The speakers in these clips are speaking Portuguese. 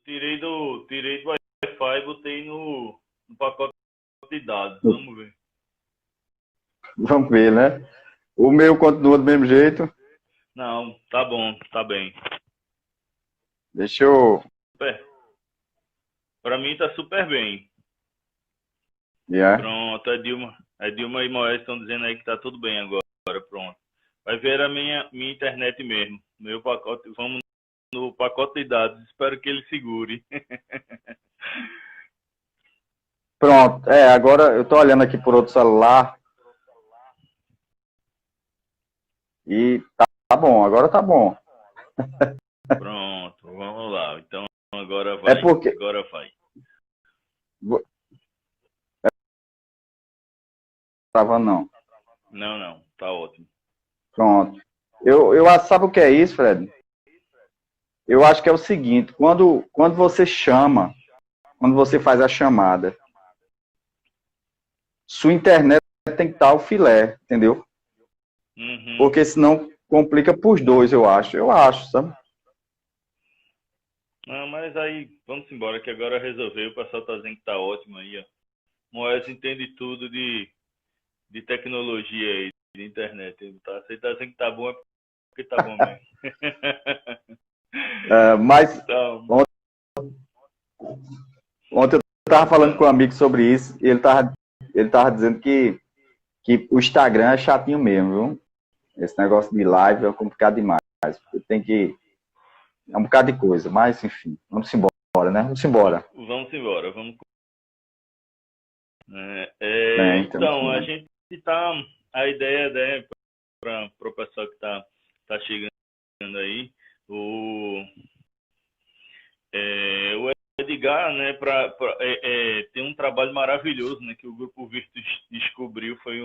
tirei do Wi-Fi e botei no pacote de dados. Vamos ver. Vamos ver, né? O meu continua do mesmo jeito. Não, tá bom, tá bem. Deixa eu... Para mim tá super bem. Yeah. Pronto, a Dilma e Moés estão dizendo aí que tá tudo bem agora. Pronto. Vai ver a minha internet mesmo. Meu pacote, vamos no pacote de dados. Espero que ele segure. Pronto. Agora eu tô olhando aqui por outro celular. E tá bom, agora tá bom. Pronto, vamos lá. Então agora vai. Agora vai. Travando não. Não, tá ótimo. Pronto. Sabe o que é isso, Fred? Eu acho que é o seguinte, quando você chama, quando você faz a chamada, sua internet tem que estar ao filé, entendeu? Uhum. Porque senão complica pros dois, eu acho, sabe? Não, mas aí, vamos embora, que agora resolveu, o pessoal tá dizendo que tá ótimo aí, ó. Moés entende tudo de tecnologia aí, de internet. Você tá dizendo que tá bom, é porque tá bom mesmo. Mas então, ontem eu tava falando com um amigo sobre isso, e ele tava dizendo que o Instagram é chatinho mesmo, viu? Esse negócio de live é complicado demais. Tem que... É um bocado de coisa, mas enfim, vamos embora, né? Vamos embora. Vamos embora, vamos. Então, a gente tá... A ideia, né, para o pessoal que tá chegando aí, o Edgar, né, tem um trabalho maravilhoso, né, que o Grupo Virtus descobriu, foi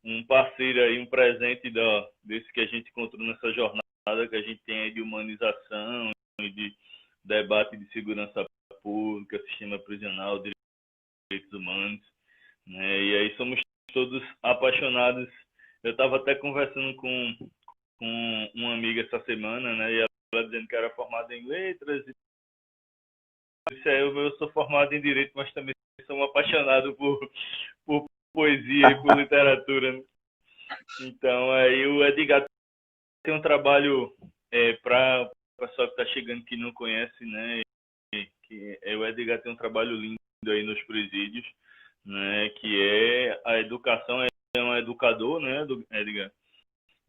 um parceiro aí, um presente desse que a gente encontrou nessa jornada que a gente tem aí de humanização e de debate de segurança pública, sistema prisional, direitos humanos, né, e aí somos todos apaixonados. Eu estava até conversando com uma amiga essa semana, né, e ela dizendo que era formada em letras, eu sou formado em direito, mas também sou apaixonado por poesia e por literatura, né? Então aí o Edgar tem um trabalho para o pessoal que está chegando que não conhece, né, o Edgar tem um trabalho lindo aí nos presídios, né, que é a educação, é um educador, né, Edgar,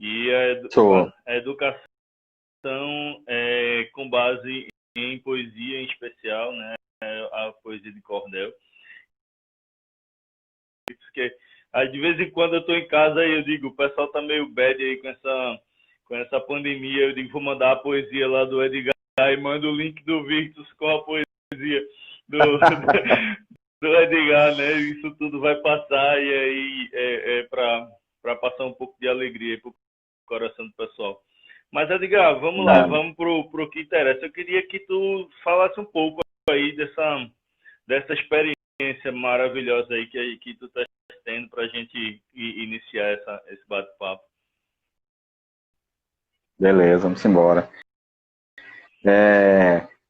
e a educação com base em poesia, em especial, né, a poesia de cordel. Que aí de vez em quando eu estou em casa e eu digo, o pessoal tá meio bad aí com essa pandemia, eu digo, vou mandar a poesia lá do Edgar e mando o link do Virtus com a poesia do Edgar, né? Isso tudo vai passar e aí para passar um pouco de alegria pro coração do pessoal. Mas, Edgar, vamos lá, vamos pro que interessa. Eu queria que tu falasse um pouco aí dessa experiência maravilhosa aí que tu tá tendo para a gente iniciar esse bate-papo. Beleza, vamos embora.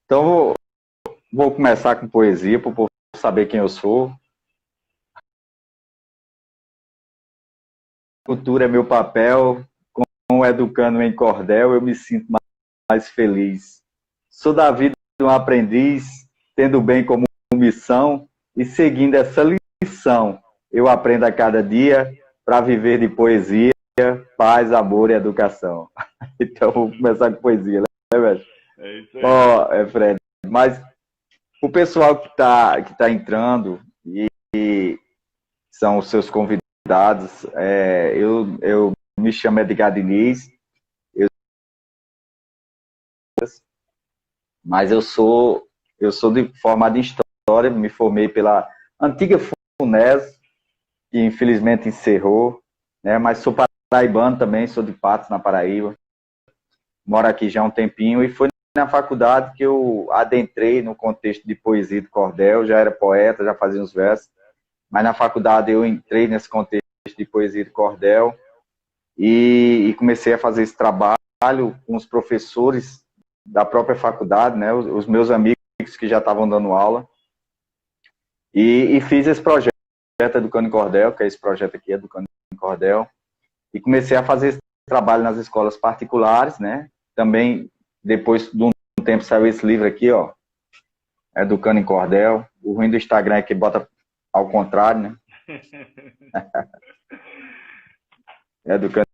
Então, vou começar com poesia, para o povo saber quem eu sou. Cultura é meu papel, com educando em cordel, eu me sinto mais feliz. Sou da vida um aprendiz, tendo o bem como missão, e seguindo essa lição, eu aprendo a cada dia para viver de poesia, paz, amor e educação. Então, vou começar com poesia, né, velho? É isso aí. Fred, mas o pessoal que tá entrando e são os seus convidados, eu me chamo Edgar Diniz, mas eu sou formado em História, me formei pela antiga FUNES, que infelizmente encerrou, né, mas sou paraibano também, sou de Patos, na Paraíba, moro aqui já há um tempinho, e foi na faculdade que eu adentrei no contexto de poesia de cordel, já era poeta, já fazia uns versos, mas na faculdade eu entrei nesse contexto de poesia de cordel e comecei a fazer esse trabalho com os professores da própria faculdade, né, os meus amigos amigos que já estavam dando aula. E fiz esse projeto Educando em Cordel, que é esse projeto aqui, Educando em Cordel. E comecei a fazer esse trabalho nas escolas particulares, né? Também, depois de um tempo, saiu esse livro aqui, ó, Educando em Cordel. O ruim do Instagram é que bota ao contrário, né? Educando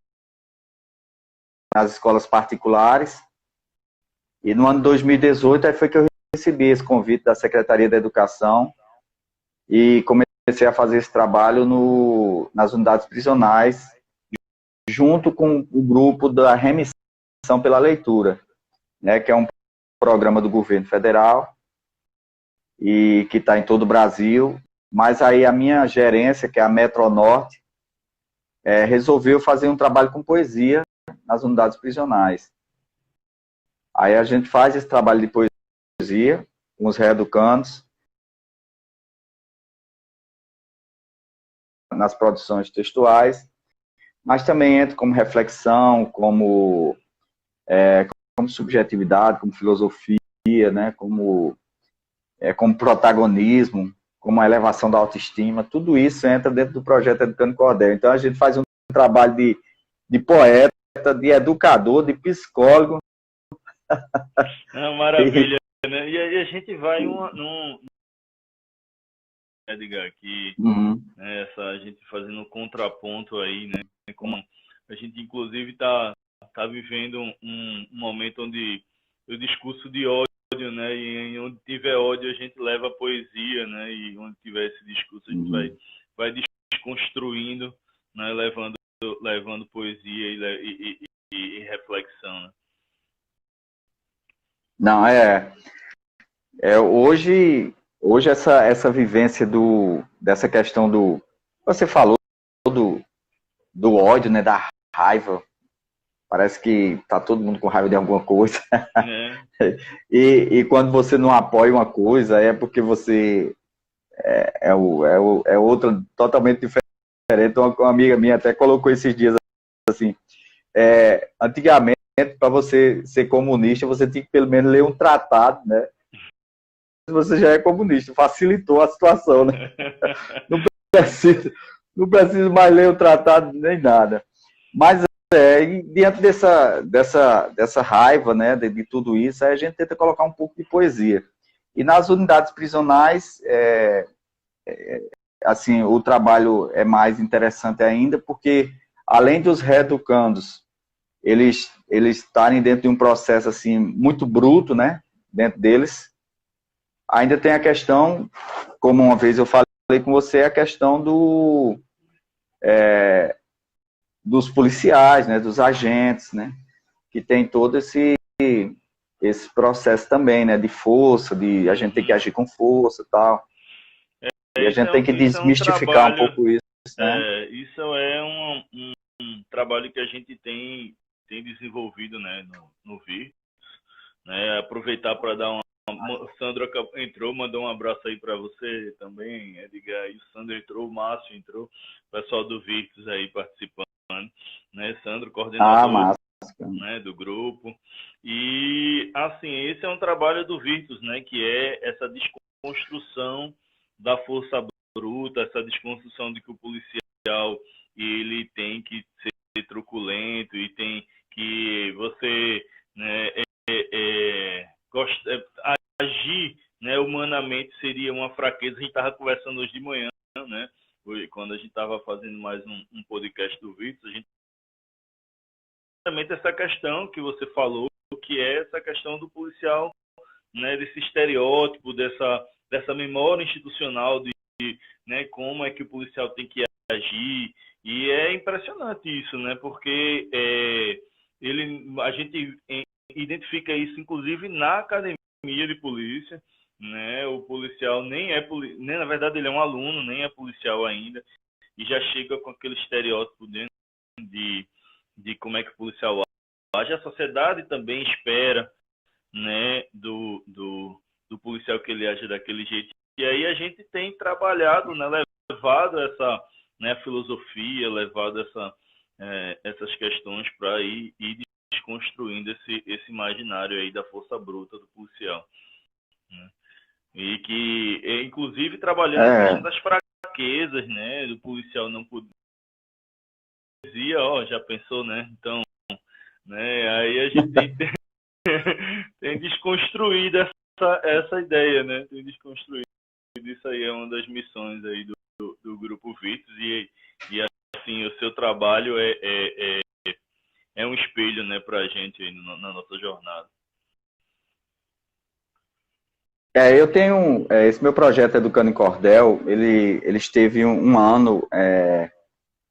nas escolas particulares. E no ano de 2018 aí foi que eu recebi esse convite da Secretaria da Educação e comecei a fazer esse trabalho nas unidades prisionais, junto com o grupo da Remissão pela Leitura, né, que é um programa do governo federal e que está em todo o Brasil. Mas aí a minha gerência, que é a Metronorte, resolveu fazer um trabalho com poesia nas unidades prisionais. Aí a gente faz esse trabalho de poesia com os reeducandos, nas produções textuais, mas também entra como reflexão, como subjetividade, como filosofia, né, como protagonismo, como a elevação da autoestima. Tudo isso entra dentro do projeto Educando em Cordel. Então a gente faz um trabalho de poeta, de educador, de psicólogo. Maravilha, né? E aí a gente vai Edgar, aqui, né, a gente fazendo um contraponto aí, né? Como a gente, inclusive, tá vivendo um momento onde o discurso de ódio, né? E onde tiver ódio, a gente leva a poesia, né? E onde tiver esse discurso, a gente vai desconstruindo, né? Levando poesia e reflexão, né? Não, hoje essa vivência dessa questão você falou do ódio, né, da raiva, parece que tá todo mundo com raiva de alguma coisa, e quando você não apoia uma coisa, é porque você é outra totalmente diferente. Uma amiga minha até colocou esses dias assim, antigamente, para você ser comunista, você tinha que pelo menos ler um tratado, né? Você já é comunista, facilitou a situação, né? Não preciso mais ler o tratado nem nada. Mas diante dessa raiva, né, de tudo isso, aí a gente tenta colocar um pouco de poesia. E nas unidades prisionais, assim, o trabalho é mais interessante ainda, porque além dos reeducandos, eles estarem dentro de um processo assim muito bruto, né, dentro deles, ainda tem a questão, como uma vez eu falei com você, a questão dos policiais, né, dos agentes, né, que tem todo esse processo também, né, de força, de a gente tem que agir com força e tal. E a gente tem que desmistificar um pouco isso, né? Isso é um trabalho que a gente tem desenvolvido, né, no Virtus, né? Aproveitar para dar o Sandro entrou, mandou um abraço aí para você também, Edgar. E o Sandro entrou, o Márcio entrou, o pessoal do Virtus aí participando, né? Sandro, coordenador, né, do grupo. E, assim, esse é um trabalho do Virtus, né, que é essa desconstrução da força bruta, essa desconstrução de que o policial ele tem que ser truculento e tem que você, né, agir, né, humanamente seria uma fraqueza. A gente estava conversando hoje de manhã, né, quando a gente estava fazendo mais um podcast do Virtus, a gente essa questão que você falou, que é essa questão do policial, né, desse estereótipo, dessa memória institucional de, né, como é que o policial tem que agir. E é impressionante isso, né, porque a gente identifica isso, inclusive, na academia de polícia, né, o policial nem na verdade ele é um aluno, nem é policial ainda, e já chega com aquele estereótipo dentro de como é que o policial age. A sociedade também espera, né, do policial que ele age daquele jeito. E aí a gente tem trabalhado, né, levado essa, né, filosofia, levado essas questões para ir desconstruindo esse imaginário aí da força bruta do policial, né? E que, inclusive, trabalhando a questão das fraquezas, né? Do policial não poder. Ó, já pensou, né? Então, né? Aí a gente tem desconstruído essa ideia, né? Tem desconstruído isso aí, é uma das missões aí do Grupo Virtus e assim, o seu trabalho é um espelho, né, pra gente aí na nossa jornada. Eu tenho, esse meu projeto Educando em Cordel, ele esteve um ano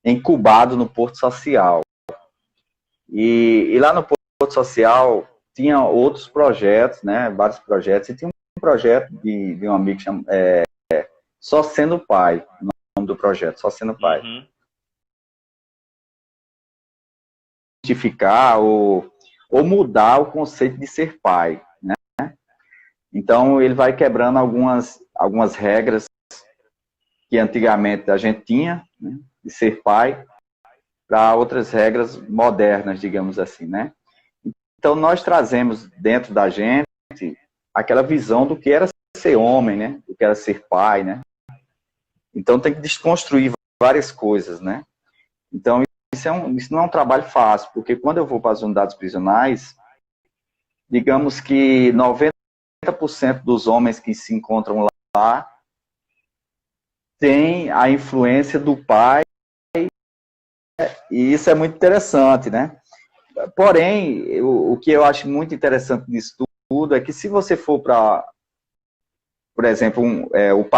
incubado no Porto Social. E lá no Porto Social tinha outros projetos, né, vários projetos, e tinha um projeto de um amigo que chama Só Sendo Pai, o nome do projeto, Só Sendo Pai. Uhum. Identificar ou mudar o conceito de ser pai, né? Então, ele vai quebrando algumas regras que antigamente a gente tinha, né, de ser pai, para outras regras modernas, digamos assim, né? Então, nós trazemos dentro da gente aquela visão do que era ser homem, né? Do que era ser pai, né? Então, tem que desconstruir várias coisas, né? Então, isso não é um trabalho fácil, porque quando eu vou para as unidades prisionais, digamos que 90% dos homens que se encontram lá tem a influência do pai, e isso é muito interessante, né? Porém, o que eu acho muito interessante nisso tudo é que se você for para, por exemplo, o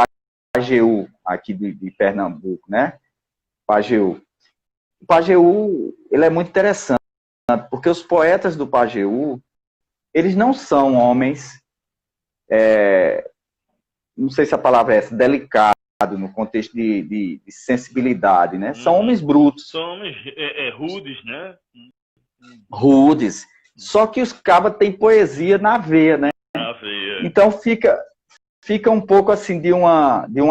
Pajeú, aqui de Pernambuco, né? Pajeú. O Pajeú, ele é muito interessante, porque os poetas do Pajeú, eles não são homens, não sei se a palavra é essa, delicado, no contexto de sensibilidade, né? São homens brutos. São homens rudes, né? Rudes. Só que os cabas têm poesia na veia, né? Na veia. Então fica um pouco assim de um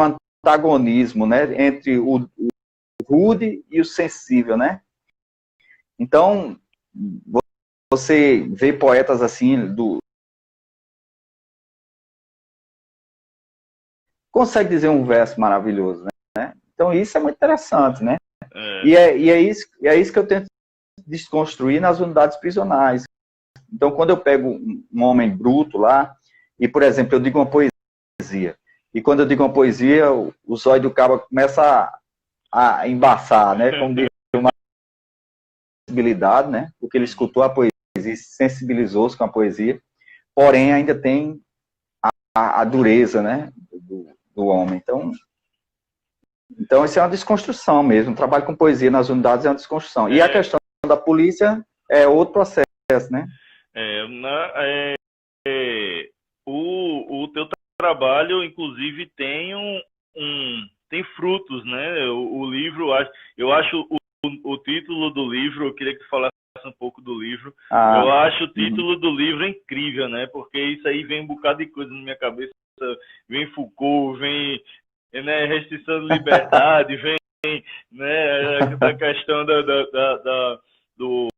antagonismo, né? Entre o rude e o sensível, né? Então, você vê poetas assim, consegue dizer um verso maravilhoso, né? Então, isso é muito interessante, né? E é isso que eu tento desconstruir nas unidades prisionais. Então, quando eu pego um homem bruto lá, e, por exemplo, eu digo uma poesia, e quando eu digo uma poesia, o zóio do cabo começa a embaçar, né? Como diz, uma sensibilidade, né? Porque ele escutou a poesia, sensibilizou-se com a poesia, porém ainda tem a dureza, né? Do homem. Então, isso é uma desconstrução mesmo. O trabalho com poesia nas unidades é uma desconstrução. E a questão da polícia é outro processo, né? O teu trabalho, inclusive, tem tem frutos, né? O livro, eu acho o título do livro, eu queria que tu falasse um pouco do livro. Eu acho o título do livro incrível, né? Porque isso aí vem um bocado de coisa na minha cabeça. Vem Foucault, vem, né, restrição de liberdade, vem, né, a questão do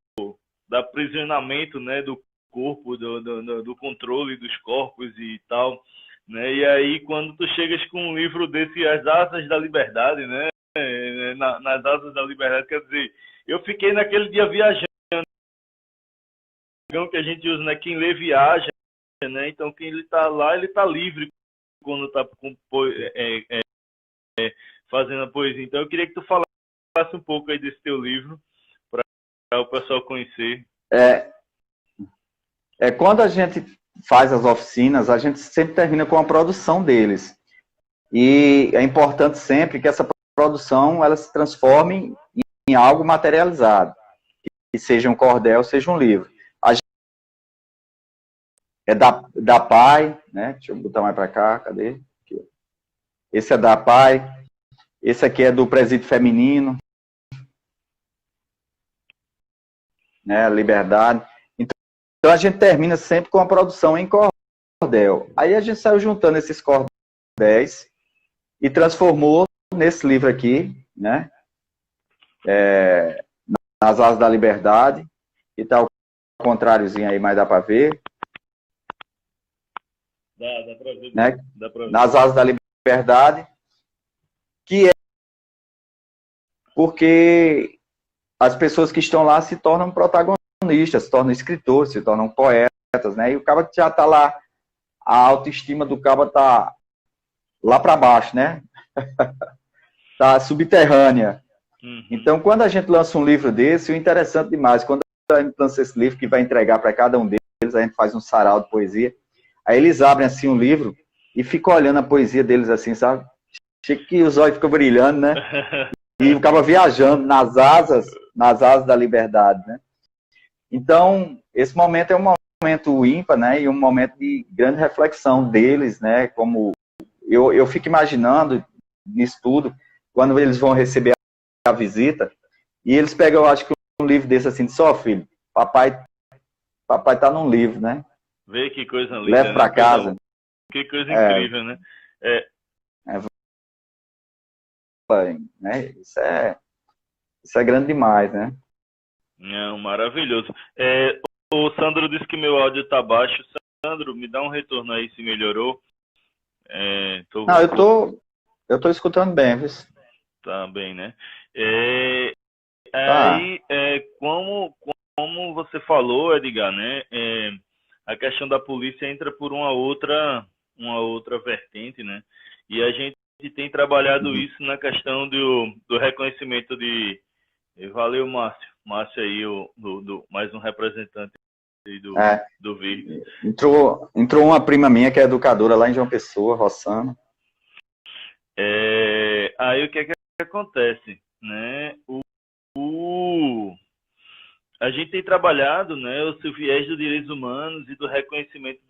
aprisionamento, né, do corpo, do controle dos corpos e tal, né? E aí quando tu chegas com um livro desse, As Asas da Liberdade, né, nas Asas da Liberdade, quer dizer, eu fiquei naquele dia viajando, que a gente usa, né, quem lê viaja, né? Então quem ele tá lá, ele tá livre quando tá fazendo a poesia. Então eu queria que tu falasse um pouco aí desse teu livro para o pessoal conhecer. Quando a gente faz as oficinas, a gente sempre termina com a produção deles. E é importante sempre que essa produção ela se transforme em algo materializado, que seja um cordel, seja um livro. É da PAI, né? Deixa eu botar mais para cá, cadê? Aqui. Esse é da PAI. Esse aqui é do Presídio Feminino, né? Liberdade. Então a gente termina sempre com a produção em cordel. Aí a gente saiu juntando esses cordéis e transformou nesse livro aqui, né? Nas Asas da Liberdade. E tá o contráriozinho aí, mas dá para ver. Dá pra ver. Né? Dá pra ver. Nas Asas da Liberdade, que é porque as pessoas que estão lá se tornam protagonistas, se tornam escritores, se tornam poetas, né? E o cara já está lá, a autoestima do cara está lá para baixo, né? Está subterrânea. Uhum. Então, quando a gente lança um livro desse, o interessante demais, quando a gente lança esse livro que vai entregar para cada um deles, a gente faz um sarau de poesia, aí eles abrem assim um livro e ficam olhando a poesia deles assim, sabe? Chega que os olhos ficam brilhando, né? E o cara viajando nas asas da liberdade, né? Então, esse momento é um momento ímpar, né? E um momento de grande reflexão deles, né? Como eu fico imaginando nisso tudo, quando eles vão receber a visita, e eles pegam, eu acho que um livro desse assim, só filho, papai tá num livro, né? Vê que coisa linda. Leva para né? casa. Que coisa incrível, né? Né? Isso é grande demais, né? Não, maravilhoso. O Sandro disse que meu áudio tá baixo. Sandro, me dá um retorno aí se melhorou. Não, eu tô escutando bem, viu? Tá bem, né? Tá. Aí, como você falou, Edgar, né? A questão da polícia entra por uma outra vertente, né? E a gente tem trabalhado isso na questão do reconhecimento de... Valeu, Márcio. Márcio aí, mais um representante aí do Verde. Entrou uma prima minha que é educadora lá em João Pessoa, Rossana. Aí o que é que acontece, né? A gente tem trabalhado, né, o seu viés dos direitos humanos e do reconhecimento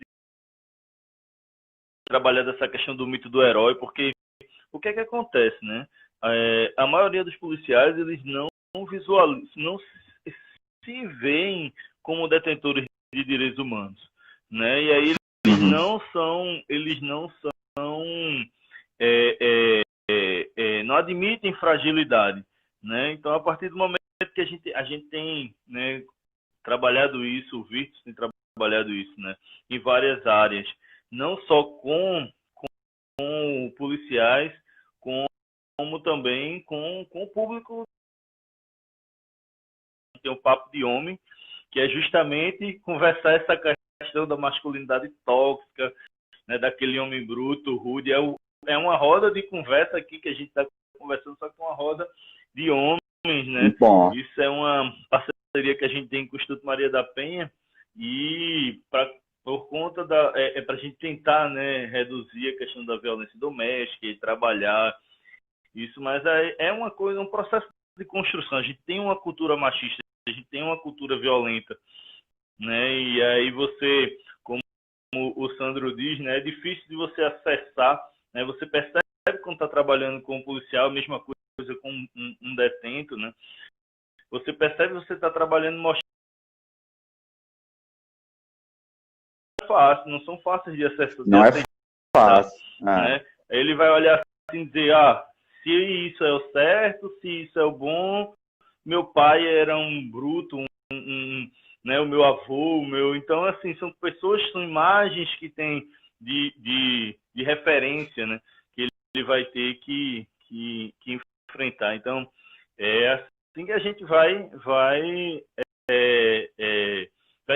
trabalhar essa questão do mito do herói, porque o que é que acontece, né? A maioria dos policiais, eles não visualizam, não se veem como detentores de direitos humanos, né? E aí eles não não admitem fragilidade, né? Então, a partir do momento que a gente tem, né, trabalhado isso, o Virtus tem trabalhado isso, né, em várias áreas, não só com policiais, como também com o público. Tem um papo de homem, que é justamente conversar essa questão da masculinidade tóxica, né, daquele homem bruto, rude. É uma roda de conversa aqui que a gente está conversando, só que uma roda de homens, né? Bom. Isso é uma parceria que a gente tem com o Instituto Maria da Penha, e por conta para a gente tentar, né, reduzir a questão da violência doméstica e trabalhar isso, mas é uma coisa, um processo de construção. A gente tem uma cultura machista, a gente tem uma cultura violenta, né? E aí você, como o Sandro diz, né, é difícil de você acessar, né? Você percebe quando está trabalhando com um policial, a mesma coisa com um detento, né? Você percebe que você está trabalhando mostrando fácil, não são fáceis de acessar. Não é fácil. Né? Ele vai olhar assim e dizer, se isso é o certo, se isso é o bom, meu pai era um bruto, né, o meu avô, então assim, são pessoas, são imagens que tem de referência, né, que ele vai ter que enfrentar. Então, é assim que a gente vai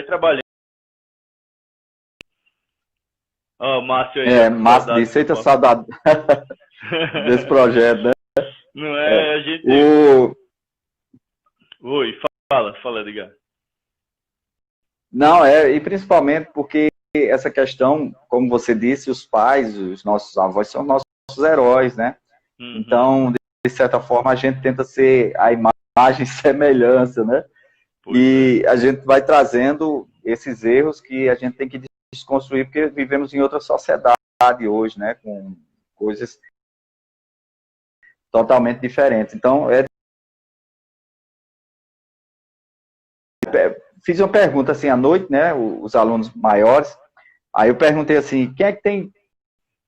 trabalhando. Márcio aí. Márcio disse, eita saudade desse projeto, né? Não é, a gente... Oi, fala, Edgar. Não, e principalmente porque essa questão, como você disse, os pais, os nossos avós são nossos heróis, né? Uhum. Então, de certa forma, a gente tenta ser a imagem e semelhança, né? A gente vai trazendo esses erros que a gente tem que desconstruir, porque vivemos em outra sociedade hoje, né? Com coisas totalmente diferentes. Então, fiz uma pergunta assim à noite, né? Os alunos maiores. Aí eu perguntei assim, quem é que tem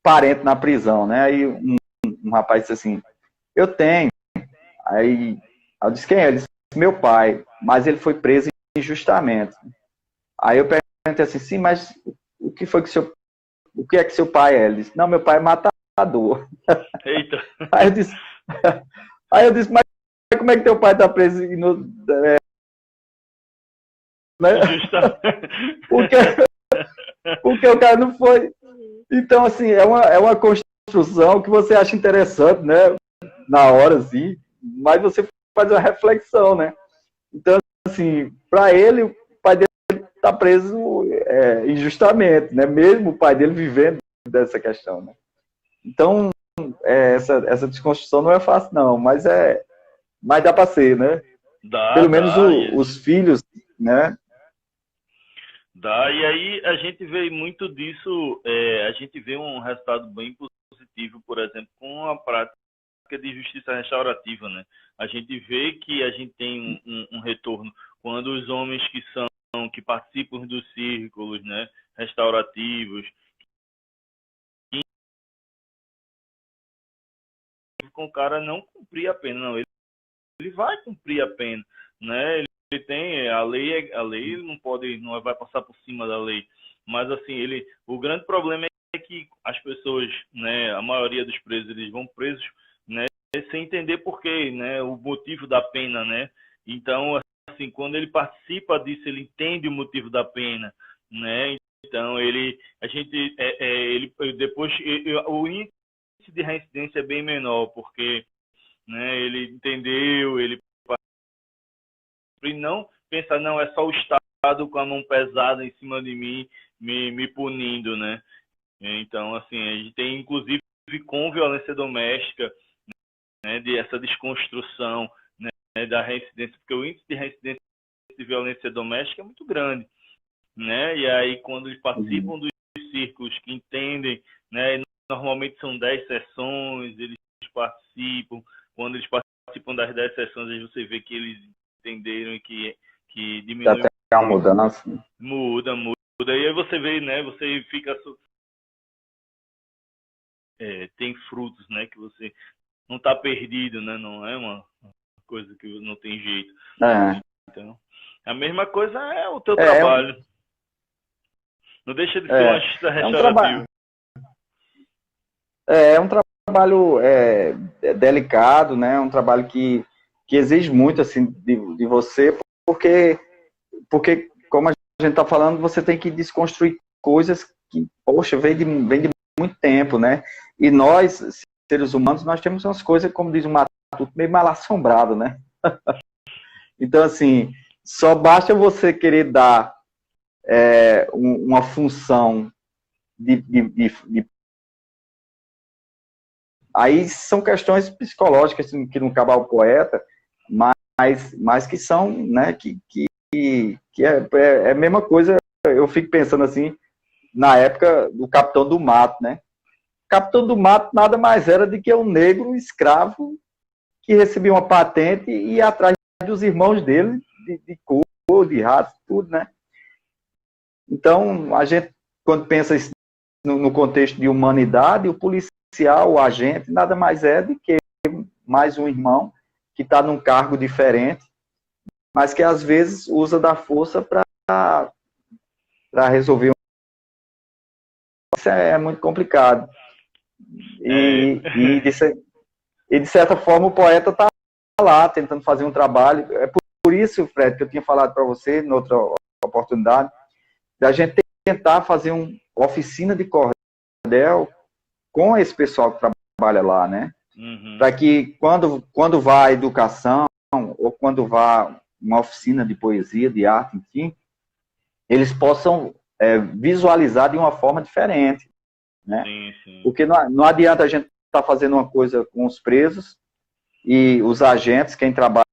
parente na prisão, né? Aí um rapaz disse assim, eu tenho. Aí eu disse, quem é? Ele disse, meu pai, mas ele foi preso injustamente. Aí eu perguntei assim, sim, mas o que foi que o senhor o que é que seu pai é? Ele disse, não, meu pai é matador. Eita. Aí eu disse, mas como é que teu pai está preso né? Porque o cara não foi. Então, assim, é uma construção que você acha interessante, né? Na hora, assim, mas você faz uma reflexão, né? Então, assim, para ele, o pai dele está preso injustamente, né? Mesmo o pai dele vivendo dessa questão, né? Então, essa desconstrução não é fácil, não, mas dá para ser, né? Pelo menos os filhos, né? Dá, e aí a gente vê muito disso, a gente vê um resultado bem positivo, por exemplo, com a prática de justiça restaurativa, né? A gente vê que a gente tem um retorno quando os homens que participam dos círculos, né, restaurativos, com o cara não cumprir a pena, não, ele vai cumprir a pena, né? Ele tem a lei não vai passar por cima da lei, mas assim, o grande problema é que as pessoas, né, a maioria dos presos, eles vão presos, né, sem entender por quê, né, o motivo da pena, né? Então, assim, quando ele participa disso, ele entende o motivo da pena, né? Então, o índice de reincidência é bem menor, porque, né, ele entendeu, ele não pensa, não, é só o Estado com a mão pesada em cima de mim, me punindo, né? Então, assim, a gente tem, inclusive, com violência doméstica, né, essa desconstrução, né, da reincidência, porque o índice de reincidência de violência doméstica é muito grande, né? E aí, quando eles participam dos círculos que entendem, né, normalmente são 10 sessões, eles participam, quando eles participam das 10 sessões, aí você vê que eles entenderam que diminui. Já tem uma mudança. Muda. E aí você vê, né, você fica... tem frutos, né, que você não está perdido, né, não é uma coisa que não tem jeito. Então, a mesma coisa é o teu trabalho. Não deixa de ser uma justiça restaurativa. É um trabalho delicado, né? Um trabalho que exige muito assim de você, porque como a gente está falando, você tem que desconstruir coisas que, poxa, vem de muito tempo, né? E nós, seres humanos, nós temos umas coisas, como diz o Matuto, meio mal assombrado, né? Então, assim, só basta você querer dar uma função de aí são questões psicológicas que não cabe ao poeta, mas que são, né, que é a mesma coisa. Eu fico pensando assim, na época do Capitão do Mato, né? O Capitão do Mato nada mais era do que um negro escravo que recebia uma patente e ia atrás dos irmãos dele, de cor, de raça, tudo, né? Então, a gente, quando pensa no contexto de humanidade, o policial, o agente, nada mais é do que mais um irmão que está num cargo diferente, mas que às vezes usa da força para resolver. Isso é muito complicado. E de certa forma, o poeta está lá tentando fazer um trabalho. É por isso, Fred, que eu tinha falado para você, em outra oportunidade, da gente tentar fazer uma oficina de cordel com esse pessoal que trabalha lá, né? Uhum. Para que quando vá a educação, ou quando vá uma oficina de poesia, de arte, enfim, eles possam visualizar de uma forma diferente, né? Sim. Porque não adianta a gente estar fazendo uma coisa com os presos e os agentes, quem trabalha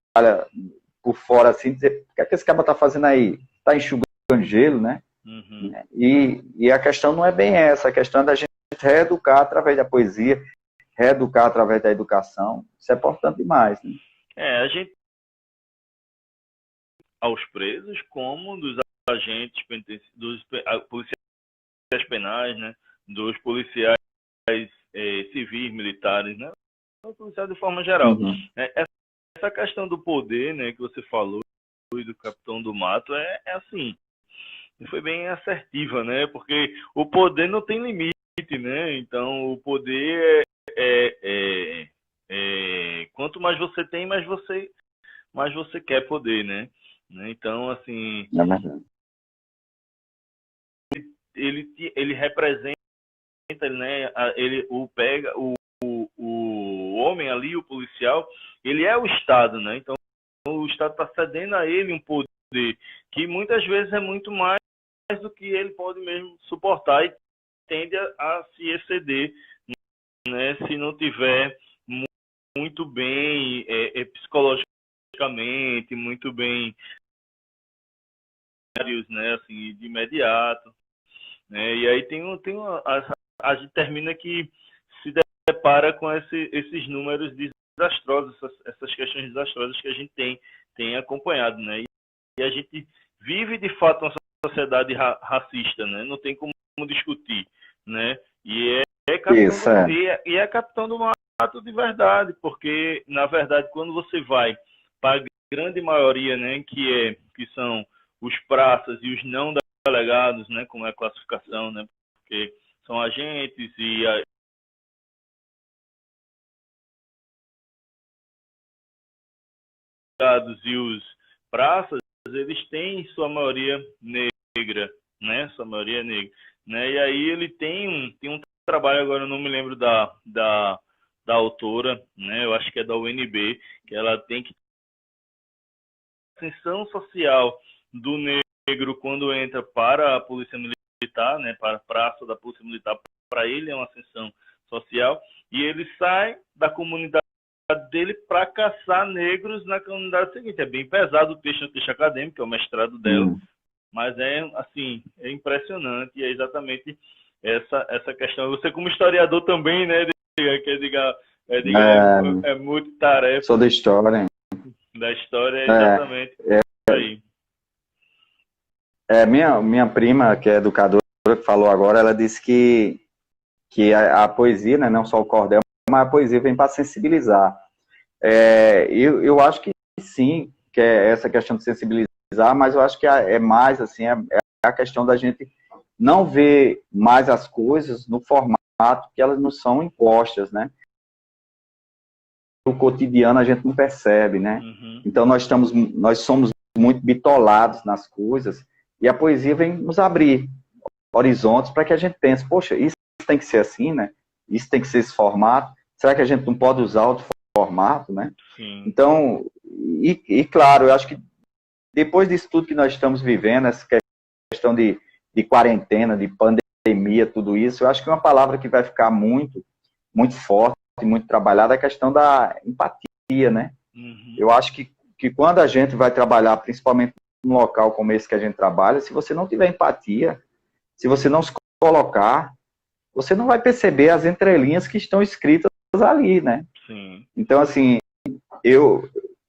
por fora assim, dizer, o que é que esse cara está fazendo aí? Está enxugando gelo, né? Uhum. E a questão não é bem essa, a questão é da gente reeducar através da poesia, reeducar através da educação. Isso é importante demais, né? A gente aos presos como dos agentes, dos policiais penais, né? Dos policiais civis, militares, né? Os policiais de forma geral. Uhum. Essa questão do poder, né, que você falou, e do Capitão do Mato, é assim, foi bem assertiva, né? Porque o poder não tem limite, né? Então, o poder quanto mais você tem, mais você quer poder, né? Então, assim, É verdade. ele representa, né? O homem ali, o policial, ele é o Estado, né? Então, o Estado está cedendo a ele um poder que muitas vezes é muito mais do que ele pode mesmo suportar e tende a se exceder, né? Se não tiver muito bem psicologicamente, muito bem, né? Assim, de imediato, né? E aí a gente termina que se depara com esses números desastrosos, essas questões desastrosas que a gente tem acompanhado, né? E a gente vive de fato uma sociedade racista, né? Não tem como discutir, né? E é capitão do mato de verdade, porque na verdade quando você vai para a grande maioria, né, que são os praças e os não delegados, né, como é a classificação, né? Porque são agentes e os praças, eles têm sua maioria negra, né? Sua maioria negra, né? E aí ele tem um trabalho, agora eu não me lembro da autora, né? Eu acho que é da UNB, que ela tem que ascensão social do negro quando entra para a polícia militar, né? Para a praça da polícia militar, para ele é uma ascensão social, e ele sai da comunidade dele para caçar negros na comunidade seguinte. É bem pesado o texto acadêmico, é o mestrado dela, mas assim, é impressionante, e é exatamente essa questão. Você como historiador também, né, é multitarefa. Sou da história. Da história, é exatamente isso aí. Minha prima, que é educadora, que falou agora, ela disse que a poesia, né, não só o cordel, mas a poesia vem para sensibilizar. Eu acho que sim, que é essa questão de sensibilizar, mas eu acho que é mais assim, é a questão da gente não ver mais as coisas no formato que elas não são impostas, né? No cotidiano a gente não percebe, né? Uhum. Então nós somos muito bitolados nas coisas, e a poesia vem nos abrir horizontes para que a gente pense, poxa, isso tem que ser assim, né? Isso tem que ser esse formato. Será que a gente não pode usar outro formato, né? Sim. Então, e claro, eu acho que depois disso tudo que nós estamos vivendo, essa questão de quarentena, de pandemia, tudo isso, eu acho que uma palavra que vai ficar muito, muito forte, muito trabalhada é a questão da empatia, né? Uhum. Eu acho que quando a gente vai trabalhar, principalmente num local como esse que a gente trabalha, se você não tiver empatia, se você não se colocar, você não vai perceber as entrelinhas que estão escritas ali, né? Sim. Então, assim,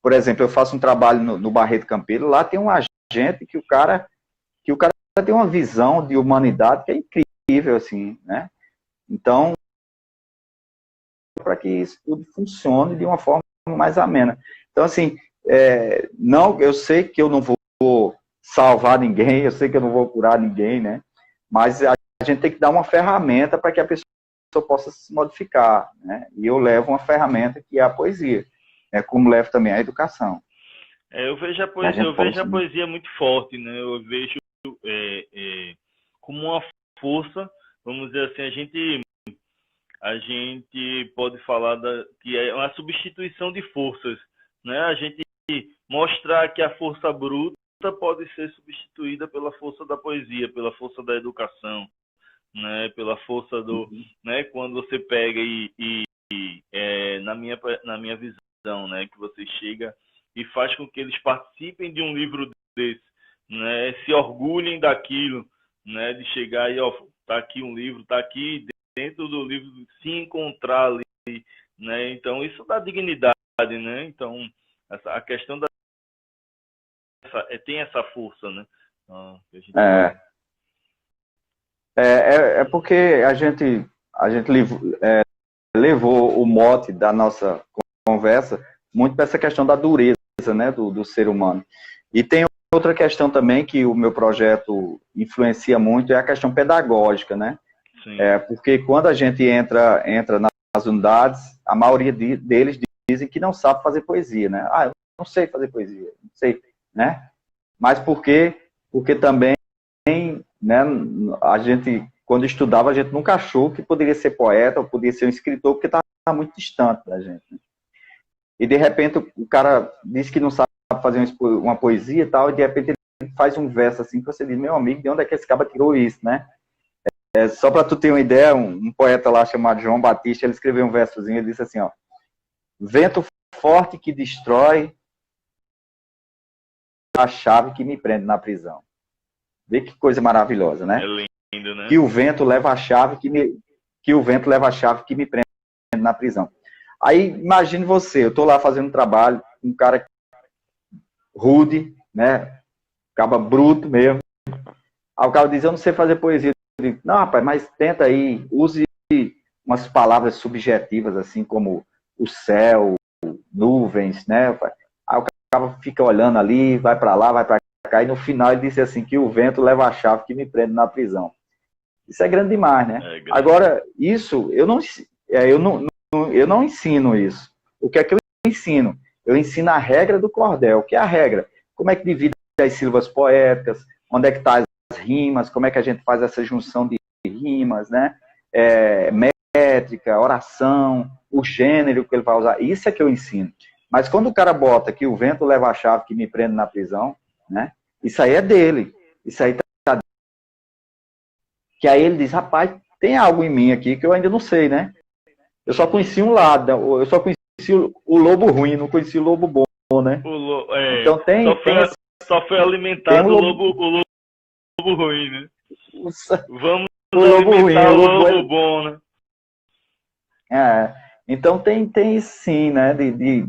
por exemplo, eu faço um trabalho no Barreto Campeiro, lá tem um agente que o cara tem uma visão de humanidade que é incrível, assim, né? Então, para que isso tudo funcione de uma forma mais amena. Então, assim, não, eu sei que eu não vou salvar ninguém, eu sei que eu não vou curar ninguém, né? Mas a gente tem que dar uma ferramenta para que a pessoa possa se modificar, né? E eu levo uma ferramenta que é a poesia, né? Como levo também a educação. Eu vejo a poesia muito forte, né? Eu vejo como uma força, vamos dizer assim, a gente pode falar que é uma substituição de forças, né? A gente mostrar que a força bruta pode ser substituída pela força da poesia, pela força da educação, né? Pela força do, né? Quando você pega na minha visão, né? Que você chega e faz com que eles participem de um livro desse, né? Se orgulhem daquilo, né? De chegar e, ó, tá aqui um livro, tá aqui dentro do livro, se encontrar ali, né? Então isso dá dignidade, né? Então a questão tem essa força, né? Porque a gente levou o mote da nossa conversa muito para essa questão da dureza, né, do ser humano. E tem outra questão também que o meu projeto influencia muito é a questão pedagógica, né? Sim. Porque quando a gente entra nas unidades, a maioria deles dizem que não sabe fazer poesia, né? Ah, eu não sei fazer poesia, não sei, né? Mas por quê? Porque também, né, a gente, quando estudava, a gente nunca achou que poderia ser poeta ou poderia ser um escritor, porque estava muito distante da gente, né? E de repente o cara diz que não sabe fazer uma poesia e tal, e de repente ele faz um verso assim, que você diz, meu amigo, de onde é que esse cara tirou isso, né? Só para tu ter uma ideia, um poeta lá chamado João Batista, ele escreveu um versozinho, ele disse assim, ó: vento forte que destrói a chave que me prende na prisão. Vê que coisa maravilhosa, né? É lindo, né? Que o vento leva a chave que me prende na prisão. Aí, imagine você, eu estou lá fazendo um trabalho, um cara rude, né? Acaba bruto mesmo. Aí o cara diz, eu não sei fazer poesia. Eu digo, não, rapaz, mas tenta aí, use umas palavras subjetivas, assim como o céu, nuvens, né? Aí o cara fica olhando ali, vai para lá, vai para cá, e no final ele disse assim, que o vento leva a chave que me prende na prisão. Isso é grande demais, né? É grande. Agora, isso, eu não ensino isso. O que é que eu ensino? Eu ensino a regra do cordel. O que é a regra? Como é que divide as sílabas poéticas, onde é que está as rimas, como é que a gente faz essa junção de rimas, né? Métrica, oração, o gênero que ele vai usar. Isso é que eu ensino. Mas quando o cara bota que o vento leva a chave que me prende na prisão, né? Isso aí é dele. Isso aí tá... Que aí ele diz, rapaz, tem algo em mim aqui que eu ainda não sei, né? Eu só conheci um lado, eu só conheci o lobo ruim, não conheci o lobo bom, né? Então só foi alimentado o lobo ruim, né? Vamos alimentar o lobo bom, né? Então tem sim, né? De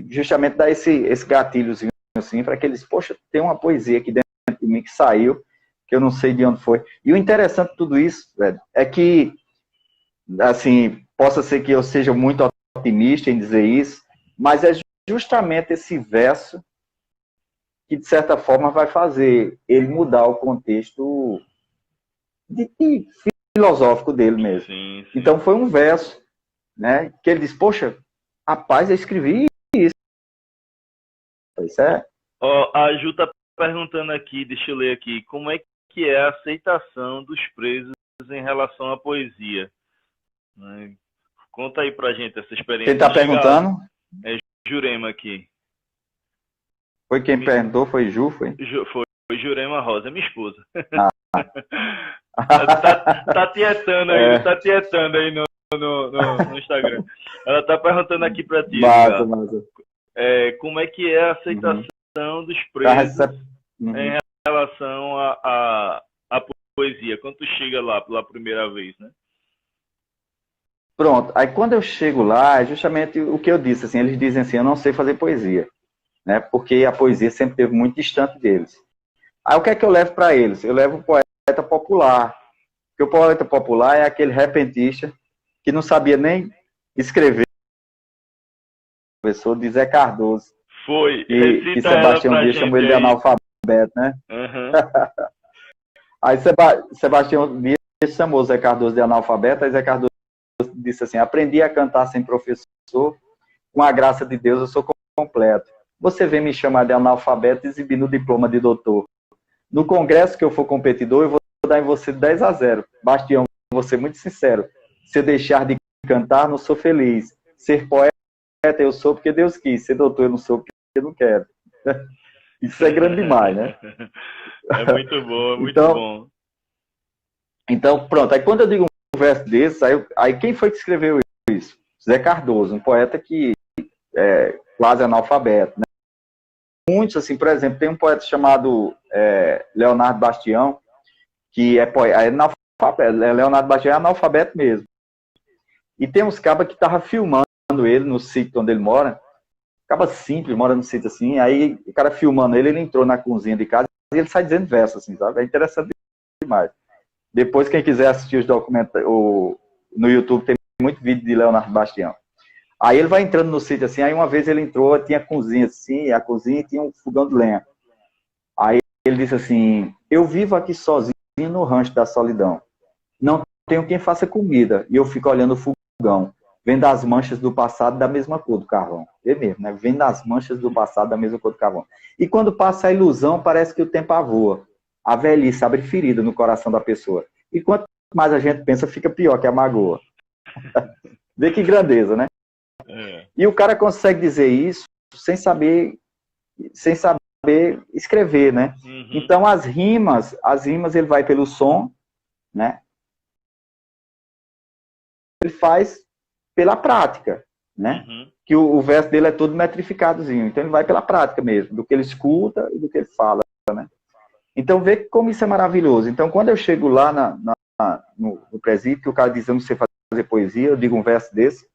justamente dar esse gatilhozinho assim, para que eles, poxa, tem uma poesia aqui dentro de mim que saiu, que eu não sei de onde foi. E o interessante de tudo isso, velho, é que, assim, possa ser que eu seja muito otimista em dizer isso, mas é justamente esse verso que, de certa forma, vai fazer ele mudar o contexto filosófico dele mesmo. Sim. Então, foi um verso, né, que ele diz, poxa, rapaz, eu escrevi isso. Isso é... A Ju tá perguntando aqui, deixa eu ler aqui, como é que é a aceitação dos presos em relação à poesia? Conta aí pra gente essa experiência. Quem tá perguntando? É Jurema aqui. Foi quem perguntou? Foi Ju? Foi Jurema Rosa, minha esposa. Ah. tá tietando aí, tá tietando aí no Instagram. Ela tá perguntando aqui pra ti. Massa. Como é que é a aceitação dos presos em relação à poesia? Quando tu chega lá pela primeira vez, né? Pronto, aí quando eu chego lá, é justamente o que eu disse, assim, eles dizem assim, eu não sei fazer poesia, né, porque a poesia sempre esteve muito distante deles. Aí o que é que eu levo para eles? Eu levo o poeta popular, porque o poeta popular é aquele repentista que não sabia nem escrever, o professor de Zé Cardoso, que Sebastião Dias chamou ele de analfabeto, né? Uhum. Aí Sebastião Dias chamou Zé Cardoso de analfabeto, aí Zé Cardoso disse assim, aprendi a cantar sem professor, com a graça de Deus eu sou completo. Você vem me chamar de analfabeto exibindo o diploma de doutor. No congresso que eu for competidor, eu vou dar em você 10-0. Bastião, vou ser muito sincero. Se eu deixar de cantar, não sou feliz. Ser poeta eu sou porque Deus quis. Ser doutor eu não sou porque eu não quero. Isso é grande demais, né? É muito bom, é muito bom. Então, pronto. Aí quando eu digo um verso desse, aí quem foi que escreveu isso? Zé Cardoso, um poeta que é quase analfabeto, né? Muitos, assim, por exemplo, tem um poeta chamado Leonardo Bastião, que é analfabeto. Leonardo Bastião é analfabeto mesmo. E tem uns cabas que estavam filmando ele no sítio onde ele mora. Caba simples, mora no sítio assim. Aí o cara filmando ele entrou na cozinha de casa e ele sai dizendo verso, assim, sabe? É interessante demais. Depois, quem quiser assistir os documentários no YouTube, tem muito vídeo de Leonardo Bastião. Aí ele vai entrando no sítio assim, aí uma vez ele entrou, tinha a cozinha assim, a cozinha tinha um fogão de lenha. Aí ele disse assim, eu vivo aqui sozinho no rancho da solidão. Não tenho quem faça comida. E eu fico olhando o fogão, vendo as manchas do passado da mesma cor do carvão. É mesmo, né? Vendo as manchas do passado da mesma cor do carvão. E quando passa a ilusão, parece que o tempo avoa. A velhice abre ferida no coração da pessoa. E quanto mais a gente pensa, fica pior que a magoa. Vê que grandeza, né? É. E o cara consegue dizer isso sem saber escrever, né? Uhum. Então as rimas ele vai pelo som, né? Ele faz pela prática, né? Uhum. Que o verso dele é todo metrificadozinho. Então ele vai pela prática mesmo, do que ele escuta e do que ele fala, né? Então vê como isso é maravilhoso. Então quando eu chego lá no presídio, que o cara diz, vamos você fazer poesia, eu digo um verso desse,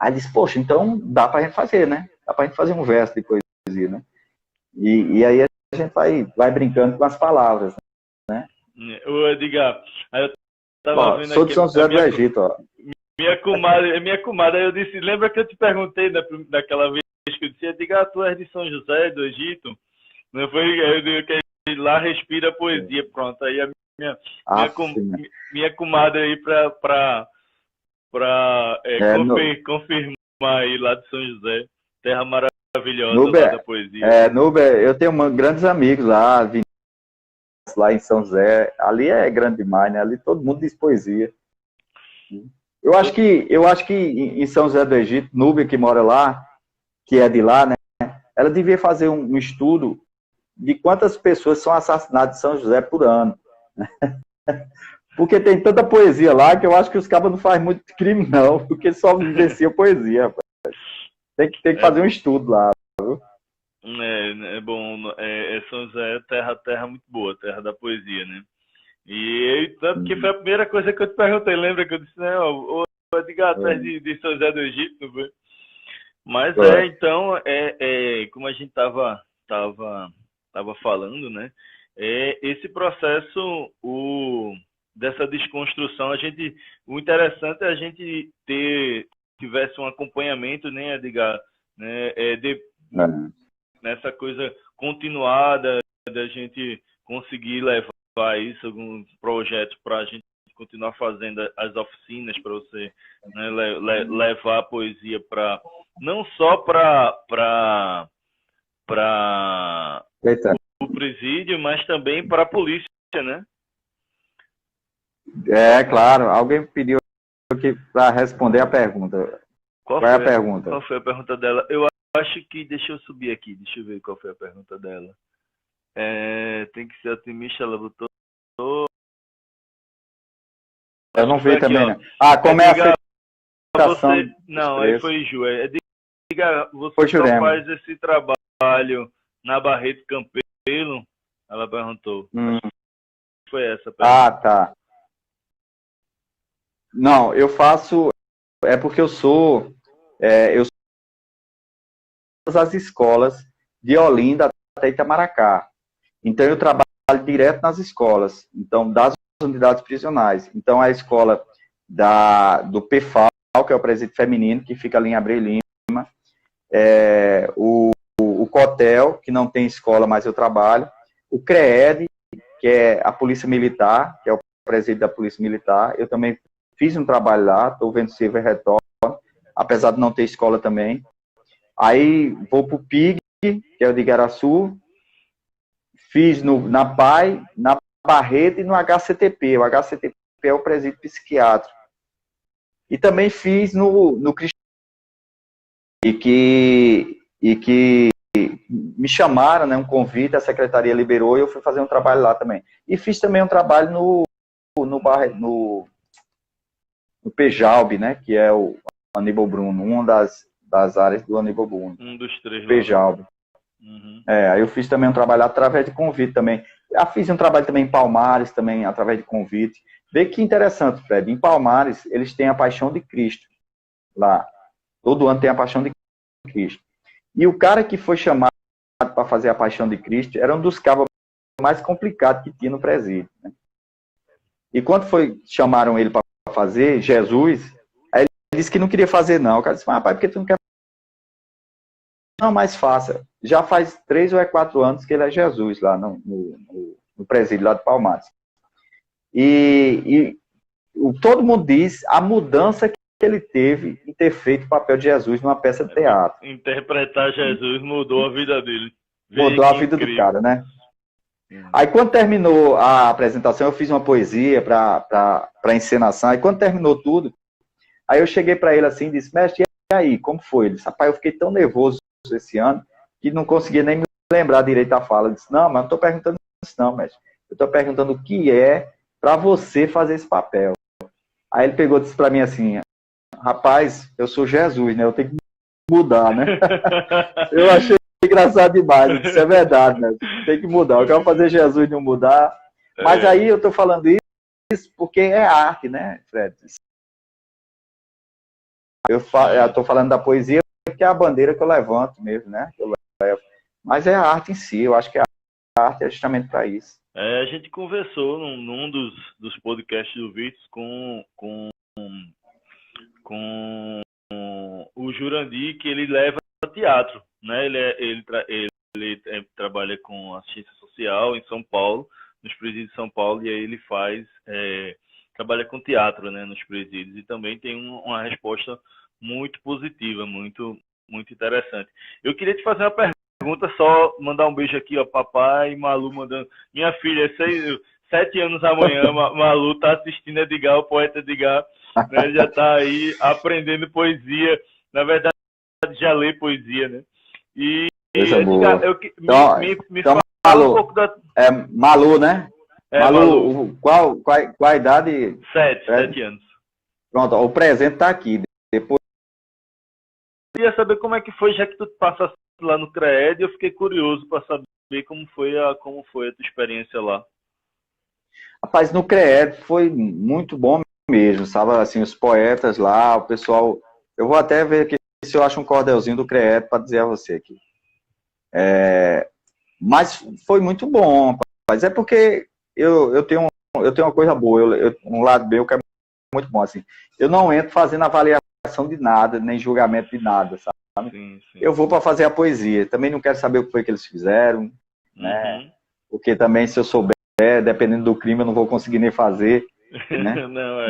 aí ele diz, poxa, então dá pra gente fazer, né? Dá pra gente fazer um verso de poesia, né? E aí a gente vai brincando com as palavras, né? Ô, Edgar, aí eu tava vendo sou aqui de São José do Egito, ó. Minha comadre, aí eu disse, lembra que eu te perguntei daquela vez que eu disse, Edgar, tu és de São José do Egito? Não foi? Eu digo que lá respira poesia, pronto. Aí a minha comadre aí pra confirmar aí lá de São José, terra maravilhosa lá da poesia. Nuber, eu tenho grandes amigos lá em São José, ali é grande demais, né? Ali todo mundo diz poesia. Eu acho que em São José do Egito, Núbia, que mora lá, que é de lá, né? Ela devia fazer um estudo de quantas pessoas são assassinadas em São José por ano. Porque tem tanta poesia lá que eu acho que os cabas não fazem muito crime, não, porque só vivenciam poesia, rapaz. Tem que fazer um estudo lá. Viu? É bom, São José é terra muito boa, terra da poesia, né? E tanto que foi a primeira coisa que eu te perguntei, lembra que eu disse, né, o Edgar, tu és de São José do Egito, não foi? Mas então, como a gente tava falando, né, esse processo, dessa desconstrução, o interessante é a gente tivesse um acompanhamento, né, Edgar, né, nessa coisa continuada da gente conseguir levar isso, alguns projetos para a gente continuar fazendo as oficinas para você, né, levar a poesia para não só para o presídio, mas também para a polícia, né? Claro. Alguém pediu aqui para responder a pergunta. Qual é a pergunta? Qual foi a pergunta dela? Eu acho que... Deixa eu subir aqui. Deixa eu ver qual foi a pergunta dela. Tem que ser otimista, ela botou... Eu não vi também, né? Como é a aceitação? Não, aí foi Ju. Diga, você só faz esse trabalho na Barreto Campelo? Ela perguntou. Foi essa a pergunta. Tá. Não, eu faço... É porque eu sou as escolas de Olinda até Itamaracá. Então, eu trabalho direto nas escolas, então, das unidades prisionais. Então, a escola do PFAL, que é o Presídio Feminino, que fica ali em Abreu Lima, o COTEL, que não tem escola, mas eu trabalho, o CREED, que é a Polícia Militar, que é o Presídio da Polícia Militar, eu também fiz um trabalho lá, estou vendo se eu retorno, apesar de não ter escola também. Aí vou para o PIG, que é o de Igaraçu, fiz na PAI, na Barreto e no HCTP. O HCTP é o presídio psiquiátrico. E também fiz no Cristiano, e que me chamaram, né, um convite, a secretaria liberou e eu fui fazer um trabalho lá também. E fiz também um trabalho no PEJALB, né, que é o Aníbal Bruno, uma das áreas do Aníbal Bruno. Um dos três. PEJALB. Aí eu fiz também um trabalho através de convite também. Já fiz um trabalho também em Palmares, também através de convite. Vê que interessante, Fred. Em Palmares, eles têm a Paixão de Cristo. Lá. Todo ano tem a Paixão de Cristo. E o cara que foi chamado para fazer a Paixão de Cristo era um dos cabos mais complicados que tinha no presídio, né? E quando chamaram ele para fazer, Jesus, aí ele disse que não queria fazer, não. O cara disse, rapaz, por que tu não quer? Não, mais faça. já faz 3 ou 4 anos que ele é Jesus lá no presídio lá de Palmares. E todo mundo diz a mudança que ele teve em ter feito o papel de Jesus numa peça de teatro. Interpretar Jesus mudou a vida dele. Mudou a vida do cara, né? Aí quando terminou a apresentação, eu fiz uma poesia para encenação. Aí quando terminou tudo, aí eu cheguei para ele assim e disse, mestre, e aí, como foi? Ele disse, rapaz, eu fiquei tão nervoso esse ano que não conseguia nem me lembrar direito a fala. Eu disse, não, mas não estou perguntando isso não, mestre. Eu estou perguntando o que é para você fazer esse papel. Aí ele pegou e disse para mim assim, rapaz, eu sou Jesus, né? Eu tenho que mudar, né? Eu achei engraçado demais. Isso é verdade, né? Tem que mudar. Eu quero fazer Jesus não mudar. Mas aí eu tô falando isso porque é arte, né, Fred? Eu tô falando da poesia porque é a bandeira que eu levanto mesmo, né? Eu levo. Mas é a arte em si. Eu acho que a arte é justamente para isso. A gente conversou num dos podcasts do Vitor com o Jurandir, que ele leva teatro, né? Ele trabalha com assistência social em São Paulo, nos presídios de São Paulo, e aí ele trabalha com teatro, né, nos presídios, e também tem uma resposta muito positiva, muito interessante. Eu queria te fazer uma pergunta, só mandar um beijo aqui, ó, papai, Malu mandando, minha filha, 7 anos amanhã, Malu tá assistindo Edgar, o poeta Edgar, né, já tá aí aprendendo poesia, na verdade já lê poesia, né? E Edgar, me fala Malu, um pouco da... Malu, né? Malu. Qual a idade? 7 anos. Pronto, o presente tá aqui. Depois... Eu queria saber como é que foi, já que tu passaste lá no CREED, eu fiquei curioso para saber como foi a tua experiência lá. Rapaz, no CREED foi muito bom mesmo, sabe? Assim, os poetas lá, o pessoal... Eu vou até ver aqui se eu acho um cordelzinho do CREED para dizer a você aqui. Mas foi muito bom, rapaz. É porque eu tenho uma coisa boa, um lado meu que é muito bom, assim. Eu não entro fazendo avaliação de nada, nem julgamento de nada, sabe? Sim. Eu vou para fazer a poesia. Também não quero saber o que foi que eles fizeram, né? Porque também, se eu souber, dependendo do crime, eu não vou conseguir nem fazer, né?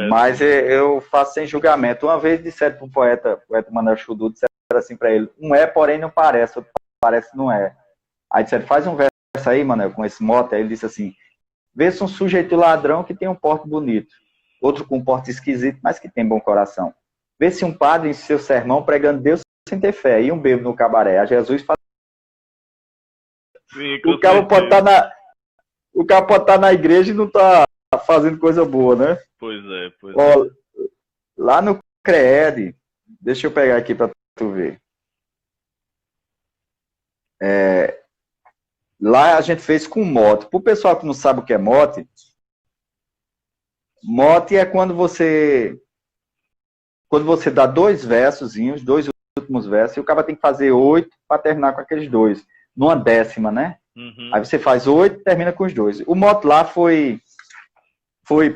Mas eu faço sem julgamento. Uma vez disseram para o poeta Manuel Chudu, disseram assim para ele, um é, porém não parece, outro parece não é. Aí disseram, faz um verso aí, Manuel, com esse mote. Aí ele disse assim, vê-se um sujeito ladrão que tem um porte bonito, outro com um porte esquisito, mas que tem bom coração. Vê-se um padre em seu sermão pregando Deus sem ter fé, e um bêbado no cabaré. A Jesus faz... Sim, o cara pode estar na igreja e não tá fazendo coisa boa, né? Pois é. Ó, lá no CREED, deixa eu pegar aqui para tu ver. Lá a gente fez com mote. Para o pessoal que não sabe o que é mote é quando você dá 2 versozinhos, 2 últimos versos, e o cara tem que fazer 8 para terminar com aqueles 2, numa décima, né? Uhum. Aí você faz 8 e termina com os 2. O mote lá foi,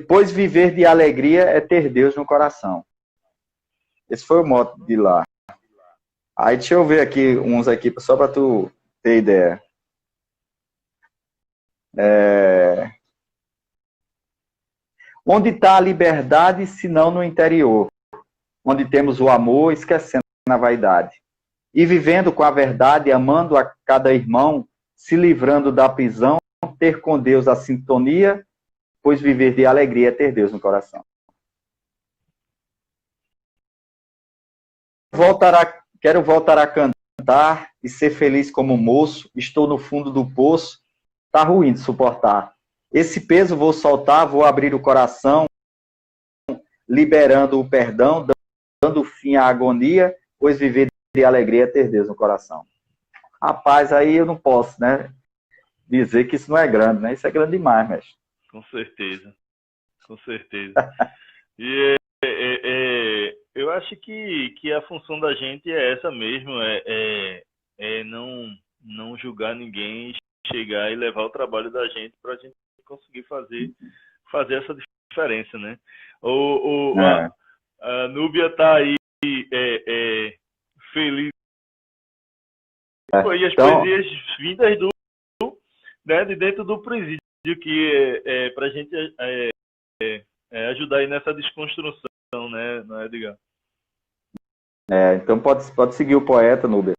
pois viver de alegria é ter Deus no coração. Esse foi o mote de lá. Aí deixa eu ver aqui uns aqui, só para tu ter ideia. Onde está a liberdade, se não no interior? Onde temos o amor, esquecendo a vaidade. E vivendo com a verdade, amando a cada irmão, se livrando da prisão, ter com Deus a sintonia, pois viver de alegria é ter Deus no coração. Quero voltar a cantar e ser feliz como moço, estou no fundo do poço, tá ruim de suportar. Esse peso vou soltar, vou abrir o coração, liberando o perdão, dando fim à agonia, pois viver de alegria é ter Deus no coração. Rapaz, aí eu não posso, né, dizer que isso não é grande, né? Isso é grande demais, mestre. Com certeza. E eu acho que a função da gente é essa mesmo, não julgar ninguém, chegar e levar o trabalho da gente para a gente conseguir fazer essa diferença, né? A Núbia tá aí feliz E as Então, poesias vindas né, de dentro do presídio, que para a gente ajudar aí nessa desconstrução, né, não é, Edgar? então pode seguir o poeta, Nuber,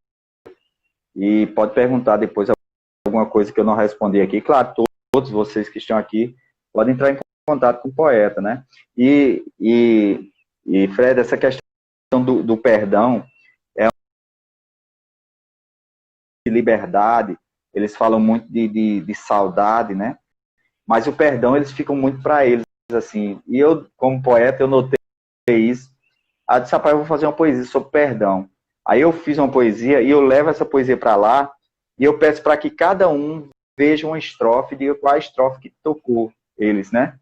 e pode perguntar depois alguma coisa que eu não respondi aqui. Claro, todos vocês que estão aqui podem entrar em contato com o poeta, né? E Fred, essa questão do perdão, de liberdade, eles falam muito de saudade, né? Mas o perdão, eles ficam muito para eles, assim. E eu, como poeta, eu notei isso. Ah, disse, rapaz, eu vou fazer uma poesia sobre perdão. Aí eu fiz uma poesia e eu levo essa poesia para lá e eu peço para que cada um veja uma estrofe e diga qual a estrofe que tocou eles, né?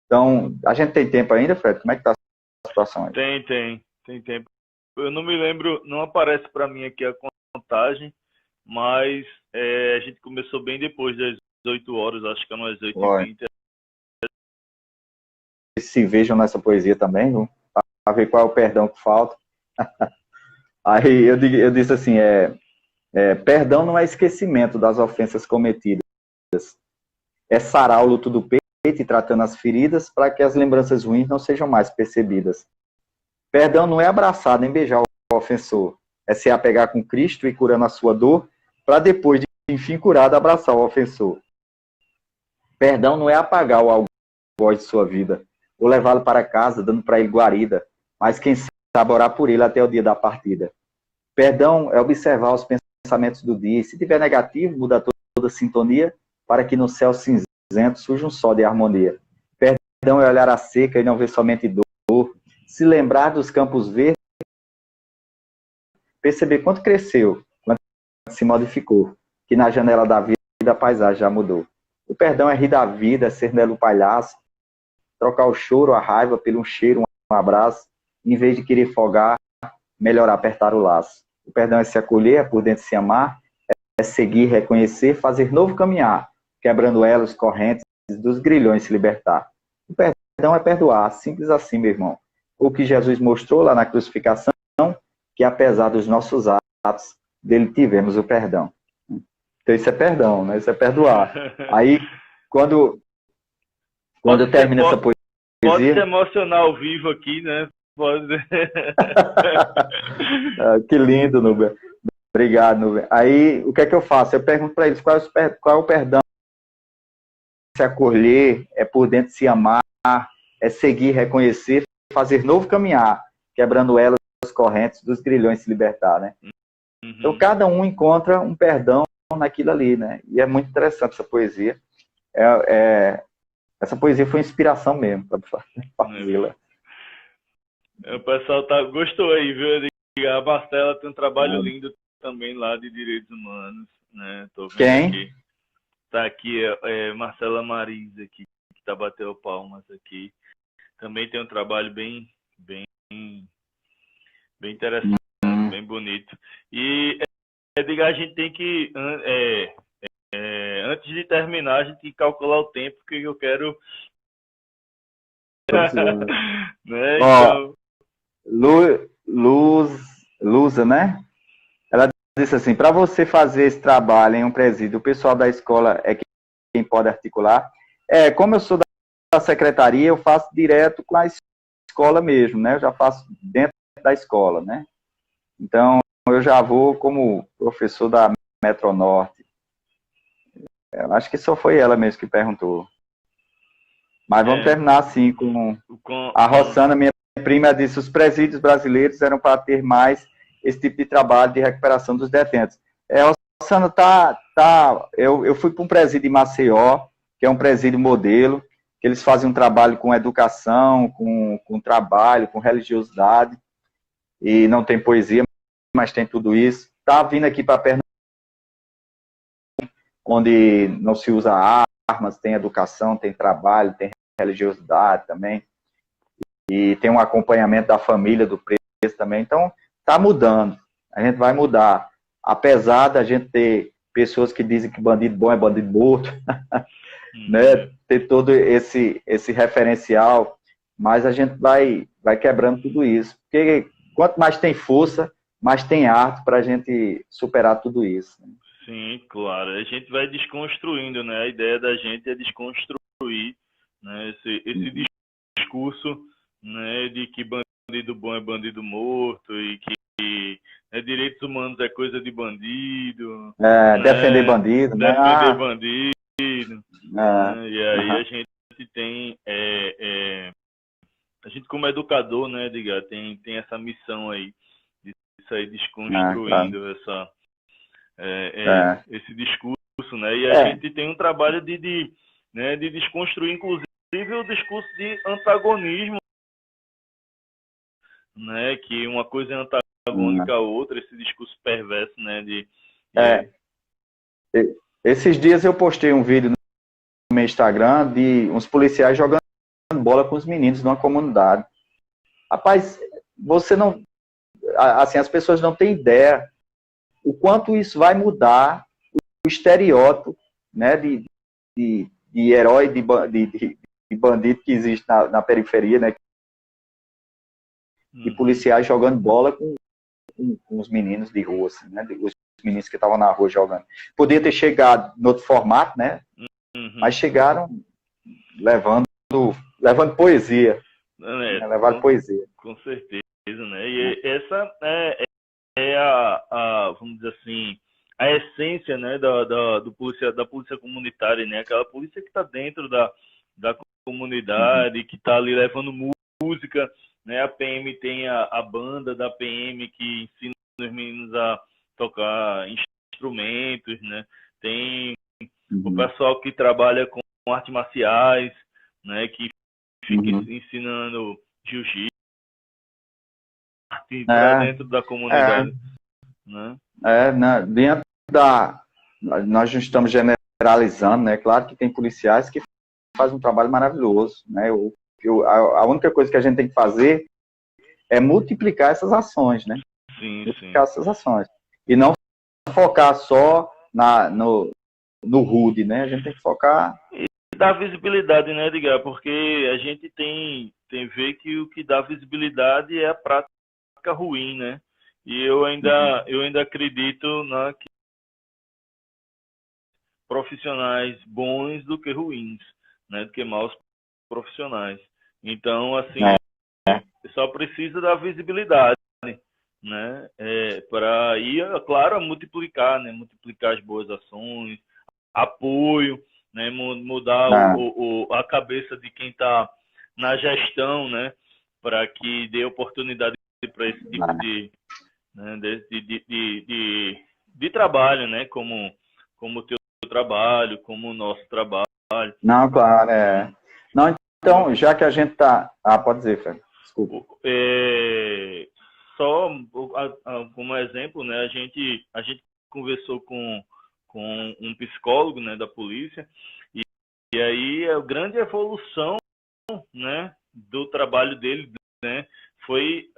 Então, a gente tem tempo ainda, Fred? Como é que tá a situação aí? Tem tempo. Eu não me lembro, não aparece para mim aqui a contagem, mas a gente começou bem depois das 8 horas, acho que é umas 8h20. Se vejam nessa poesia também, para ver qual é o perdão que falta. Aí eu disse assim, perdão não é esquecimento das ofensas cometidas, é sarar o luto do peito e tratando as feridas para que as lembranças ruins não sejam mais percebidas. Perdão não é abraçar nem beijar o ofensor, é se apegar com Cristo e curando a sua dor, para depois de enfim curado abraçar o ofensor. Perdão não é apagar o algoz de sua vida, ou levá-lo para casa, dando para ele guarida, mas quem sabe orar por ele até o dia da partida. Perdão é observar os pensamentos do dia, e se tiver negativo, muda toda a sintonia, para que no céu cinzento surja um sol de harmonia. Perdão é olhar a seca e não ver somente dor, se lembrar dos campos verdes, perceber quanto cresceu, quanto se modificou, que na janela da vida a paisagem já mudou. O perdão é rir da vida, é ser nela o palhaço, trocar o choro, a raiva pelo um cheiro, um abraço, em vez de querer folgar, melhor apertar o laço. O perdão é se acolher, é por dentro se amar, é seguir, reconhecer, fazer novo caminhar, quebrando elos, correntes, dos grilhões se libertar. O perdão é perdoar, simples assim, meu irmão. O que Jesus mostrou lá na crucificação, que apesar dos nossos atos, dele tivemos o perdão. Então isso é perdão, né? Isso é perdoar. Aí, quando eu termino essa poesia... Pode se emocionar ao vivo aqui, né? Pode... Que lindo, Nuber. Obrigado, Nuber. Aí, o que é que eu faço? Eu pergunto para eles qual é o perdão. Se acolher, é por dentro se amar, é seguir, reconhecer, fazer novo caminhar, quebrando elas correntes dos grilhões se libertar, né? Uhum. Então, cada um encontra um perdão naquilo ali, né? E é muito interessante essa poesia. Essa poesia foi inspiração mesmo para fazê-la. O pessoal gostou aí, viu? A Marcela tem um trabalho lindo também lá de direitos humanos, né? Tô vendo Quem? Aqui. Tá aqui, Marcela Marisa aqui, que tá batendo palmas aqui. Também tem um trabalho bem interessante, bem bonito. E, Edgar, a gente tem que, antes de terminar, a gente tem que calcular o tempo que eu quero... né? Então... Lusa, né? Ela disse assim, para você fazer esse trabalho em um presídio, o pessoal da escola é quem pode articular. Como eu sou da secretaria, eu faço direto com a escola mesmo, né? Eu já faço dentro da escola, né? Então, eu já vou como professor da Metro Norte. Eu acho que só foi ela mesmo que perguntou. Mas vamos terminar assim com a Rossana, minha prima, disse: os presídios brasileiros eram para ter mais esse tipo de trabalho de recuperação dos detentos. Rossana, eu fui para um presídio em Maceió, que é um presídio modelo, que eles fazem um trabalho com educação, com trabalho, com religiosidade, e não tem poesia, mas tem tudo isso. Está vindo aqui para Pernambuco, onde não se usa armas, tem educação, tem trabalho, tem religiosidade também, e tem um acompanhamento da família do preso também. Então, está mudando, a gente vai mudar. Apesar da gente ter pessoas que dizem que bandido bom é bandido morto, né? Ter todo esse referencial, mas a gente vai quebrando tudo isso. Porque quanto mais tem força, mas tem arte para a gente superar tudo isso. Né? Sim, claro. A gente vai desconstruindo, né? A ideia da gente é desconstruir, né, esse discurso, né, de que bandido bom é bandido morto e que direitos humanos é coisa de bandido, né? Defender bandido, né? Defender bandido, né? E aí Uhum. a gente tem, a gente como educador, né, Edgar, tem essa missão aí de sair desconstruindo Claro. esse discurso, né? E a gente tem um trabalho né, de desconstruir, inclusive, o discurso de antagonismo, né? Que uma coisa é antagônica à outra, esse discurso perverso, né? Esses dias eu postei um vídeo no meu Instagram de uns policiais jogando bola com os meninos numa comunidade. Rapaz, você não... Assim, as pessoas não têm ideia o quanto isso vai mudar o estereótipo, né, de herói, de bandido que existe na periferia, né, de policiais jogando bola com os meninos de rua, assim, né, os meninos que estavam na rua jogando. Podia ter chegado no outro formato, né, mas chegaram levando poesia. Levaram poesia. Com certeza, né? E essa é vamos dizer assim, a essência, né, da polícia comunitária, né? Aquela polícia que está dentro da comunidade, que está ali levando música, né? A PM tem a banda da PM que ensina os meninos a tocar instrumentos, né? Tem o pessoal que trabalha com artes marciais, né? Que fica ensinando jiu-jitsu para dentro da comunidade, né? Dentro nós não estamos generalizando, né? Claro que tem policiais que fazem um trabalho maravilhoso, né? A única coisa que a gente tem que fazer é multiplicar essas ações, né? Multiplicar essas ações. E não focar só no rude, né? A gente tem que focar... E dar visibilidade, né, Edgar? Porque a gente tem ver que o que dá visibilidade é a prática ruim, né? E eu ainda acredito que profissionais bons do que ruins, né? Do que maus profissionais. Então, assim, só precisa da visibilidade, né? Para ir, claro, multiplicar, né? Multiplicar as boas ações, apoio, né? Mudar a cabeça de quem está na gestão, né? Para que dê oportunidade para esse tipo de trabalho, né? Como o teu trabalho, como o nosso trabalho. Não, claro, Não, então, já que a gente tá... pode dizer, Fred. Desculpa. Só como exemplo, né? A gente conversou com um psicólogo, né, da polícia, e aí a grande evolução, né, do trabalho dele, né, foi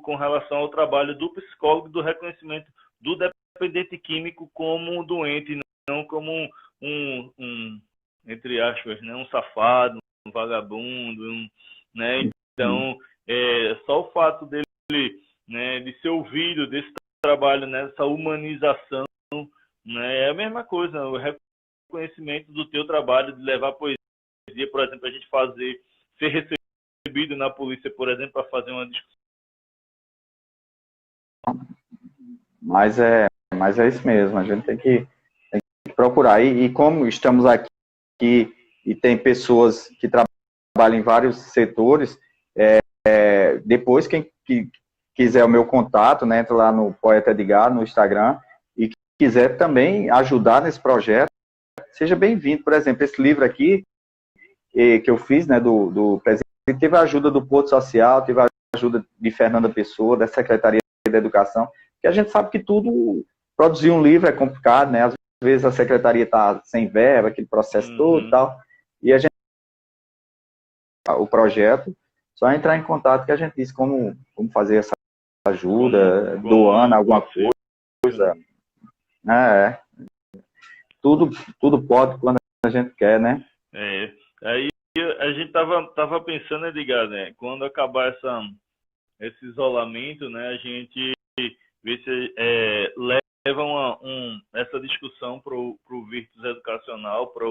com relação ao trabalho do psicólogo, do reconhecimento do dependente químico como um doente, não como um entre aspas, né, um safado, um vagabundo, né? Então, só o fato dele, né, de ser ouvido desse trabalho, né, dessa humanização, né, é a mesma coisa, o reconhecimento do teu trabalho de levar poesia, por exemplo, a gente ser recebido na polícia, por exemplo, para fazer uma discussão. Mas é isso mesmo, a gente tem que procurar. E como estamos aqui e tem pessoas que trabalham em vários setores, depois quem quiser o meu contato, né, entra lá no Poeta Edgar, no Instagram, e quiser também ajudar nesse projeto, seja bem-vindo. Por exemplo, esse livro aqui, que eu fiz, né, do presidente, teve a ajuda do Porto Social, teve a ajuda de Fernanda Pessoa, da Secretaria da Educação, que a gente sabe que produzir um livro é complicado, né? Às vezes a secretaria está sem verba, aquele processo todo e tal, e a gente, o projeto, só entrar em contato que a gente diz como fazer essa ajuda, doando alguma coisa, tudo pode quando a gente quer, né? Aí a gente tava pensando, Edgar, né? Quando acabar esse isolamento, né? A gente vê se leva essa discussão para o Virtus Educacional, para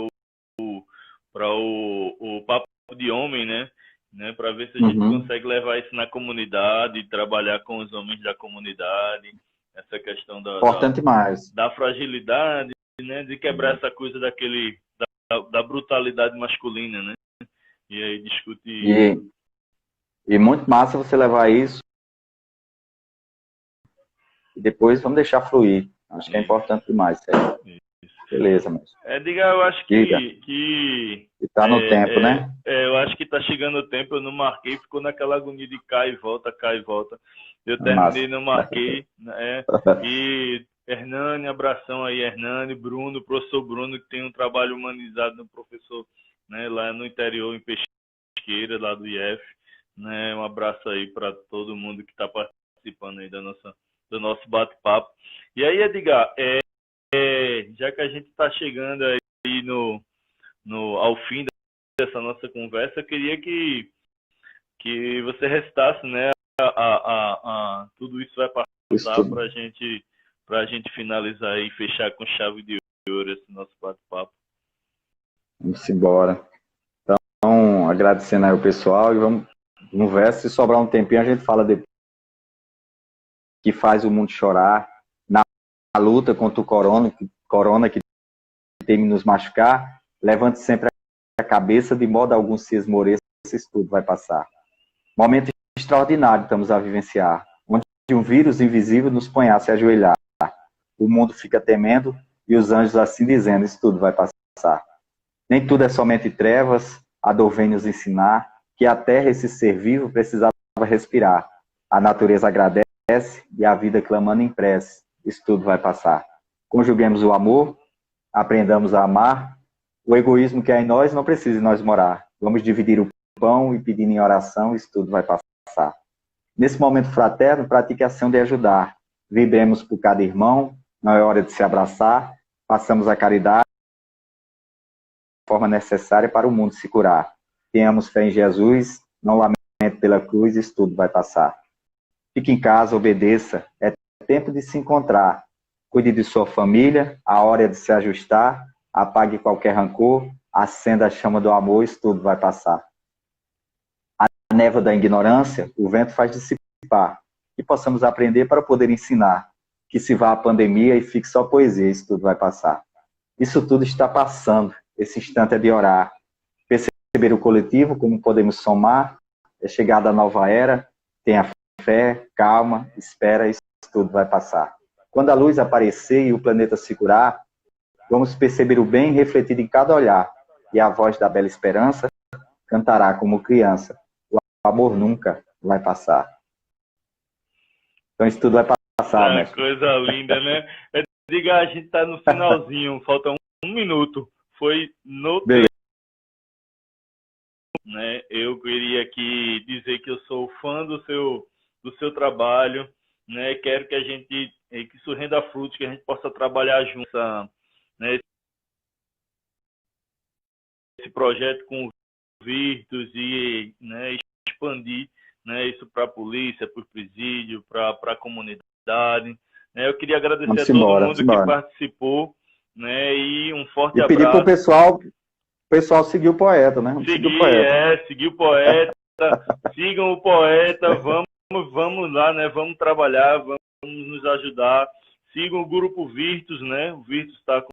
o Papo de Homem, né? Para ver se a gente consegue levar isso na comunidade, trabalhar com os homens da comunidade, essa questão Importante mais. Da fragilidade, né? De quebrar essa coisa da brutalidade masculina, né? E aí discutir. E muito massa você levar isso e depois vamos deixar fluir. Acho que é importante demais. Beleza, mas. Edgar, eu acho que tá no tempo, né? Eu acho que tá chegando o tempo, eu não marquei, ficou naquela agonia de cai e volta. Eu terminei, não marquei, né? E Hernani, abração aí, Hernani, Bruno, professor Bruno, que tem um trabalho humanizado no professor, né, lá no interior, em Pesqueira, lá do IF, né? Um abraço aí para todo mundo que está participando aí do nosso bate-papo. E aí, Edgar, já que a gente está chegando aí ao fim dessa nossa conversa, eu queria que você recitasse, né, tudo isso vai passar para a gente finalizar e fechar com chave de ouro esse nosso bate-papo. Vamos embora. Então, agradecendo aí o pessoal e vamos ver se sobrar um tempinho a gente fala depois que faz o mundo chorar na luta contra o corona que teme nos machucar. Levante sempre a cabeça, de modo algum se esmoreça, isso tudo vai passar. Momento extraordinário estamos a vivenciar, onde um vírus invisível nos põe a se ajoelhar. O mundo fica temendo e os anjos assim dizendo, isso tudo vai passar. Nem tudo é somente trevas, a dor vem nos ensinar que a terra, esse ser vivo, precisava respirar. A natureza agradece e a vida clamando em prece, isso tudo vai passar. Conjuguemos o amor, aprendamos a amar, o egoísmo que há em nós não precisa em nós morar. Vamos dividir o pão e pedindo em oração, isso tudo vai passar. Nesse momento fraterno, pratique a ação de ajudar. Vibremos por cada irmão, não é hora de se abraçar, façamos a caridade de forma necessária para o mundo se curar. Tenhamos fé em Jesus, não lamente pela cruz, isso tudo vai passar. Fique em casa, obedeça, é tempo de se encontrar. Cuide de sua família, a hora é de se ajustar, apague qualquer rancor, acenda a chama do amor, isso tudo vai passar. A névoa da ignorância, o vento faz dissipar, que possamos aprender para poder ensinar, que se vá a pandemia e fique só poesia, isso tudo vai passar. Isso tudo está passando, esse instante é de orar, perceber o coletivo, como podemos somar, é chegada a nova era, tenha fé, calma, espera, isso tudo vai passar. Quando a luz aparecer e o planeta se curar, vamos perceber o bem refletido em cada olhar, e a voz da bela esperança cantará como criança. O amor nunca vai passar. Então isso tudo vai passar, né? Coisa linda, né? Diga, a gente tá no finalzinho, falta um minuto. Foi no tempo, né? Eu queria aqui dizer que eu sou fã do seu trabalho, né? Quero que a gente, que isso renda frutos, que a gente possa trabalhar junto, né? Esse projeto com o Virtus e, né, expandir, né, isso para a polícia, para o presídio, para a comunidade. Né? Eu queria agradecer a todo mundo que participou, né? E um forte abraço. E pedir para o pessoal seguir o poeta, né? Seguir o poeta, sigam o poeta, vamos lá, né? Vamos trabalhar, vamos nos ajudar. Sigam o Grupo Virtus, né? O Virtus está